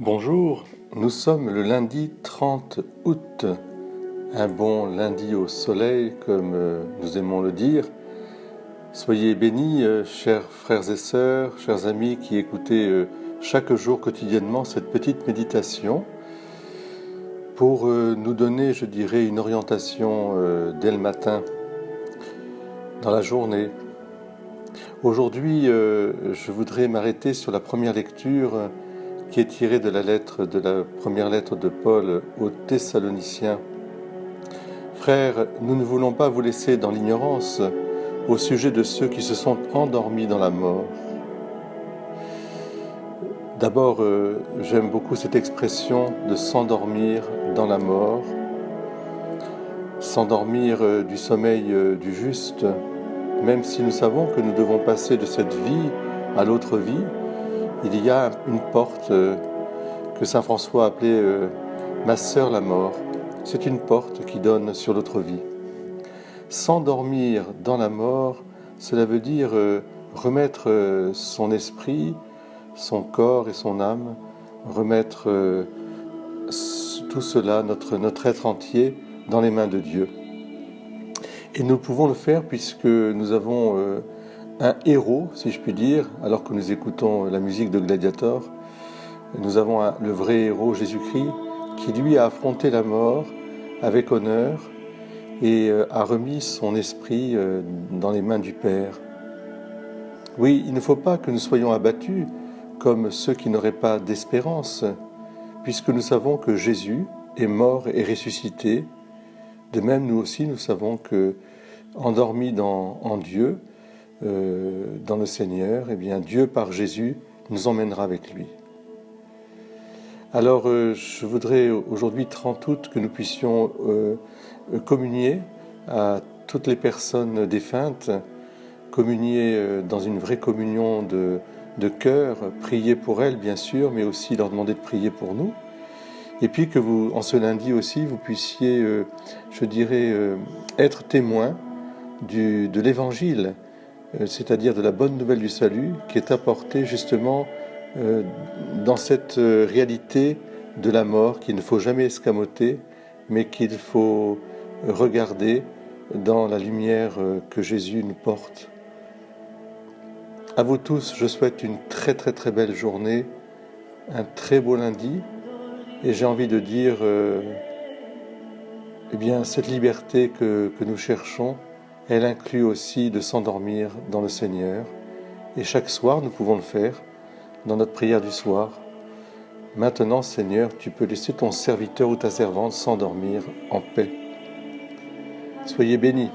Bonjour, nous sommes le lundi 30 août, un bon lundi au soleil comme nous aimons le dire. Soyez bénis, chers frères et sœurs, chers amis qui écoutez chaque jour quotidiennement cette petite méditation pour nous donner, je dirais, une orientation dès le matin dans la journée. Aujourd'hui, je voudrais m'arrêter sur la première lecture qui est tirée de la première lettre de Paul aux Thessaloniciens. Frères, nous ne voulons pas vous laisser dans l'ignorance au sujet de ceux qui se sont endormis dans la mort. D'abord, j'aime beaucoup cette expression de s'endormir dans la mort, s'endormir du sommeil du juste, même si nous savons que nous devons passer de cette vie à l'autre vie. Il y a une porte que saint François appelait ma sœur la mort. C'est une porte qui donne sur l'autre vie. S'endormir dans la mort, cela veut dire remettre son esprit, son corps et son âme, remettre tout cela, notre être entier, dans les mains de Dieu. Et nous pouvons le faire puisque nous avons un héros, si je puis dire, alors que nous écoutons la musique de Gladiator. Nous avons le vrai héros, Jésus-Christ, qui lui a affronté la mort avec honneur et a remis son esprit dans les mains du Père. Oui, il ne faut pas que nous soyons abattus comme ceux qui n'auraient pas d'espérance, puisque nous savons que Jésus est mort et ressuscité. De même, nous aussi, nous savons que, endormis en Dieu, dans le Seigneur, eh bien, Dieu, par Jésus, nous emmènera avec lui. Alors, je voudrais aujourd'hui, 30 août, que nous puissions communier à toutes les personnes défuntes, communier dans une vraie communion de cœur, prier pour elles, bien sûr, mais aussi leur demander de prier pour nous. Et puis que vous, en ce lundi aussi, vous puissiez, je dirais, être témoins de l'Évangile, c'est-à-dire de la bonne nouvelle du salut qui est apportée justement dans cette réalité de la mort qu'il ne faut jamais escamoter, mais qu'il faut regarder dans la lumière que Jésus nous porte. À vous tous, je souhaite une très très très belle journée, un très beau lundi, et j'ai envie de dire, eh bien, cette liberté que nous cherchons, elle inclut aussi de s'endormir dans le Seigneur. Et chaque soir, nous pouvons le faire dans notre prière du soir. Maintenant, Seigneur, tu peux laisser ton serviteur ou ta servante s'endormir en paix. Soyez bénis.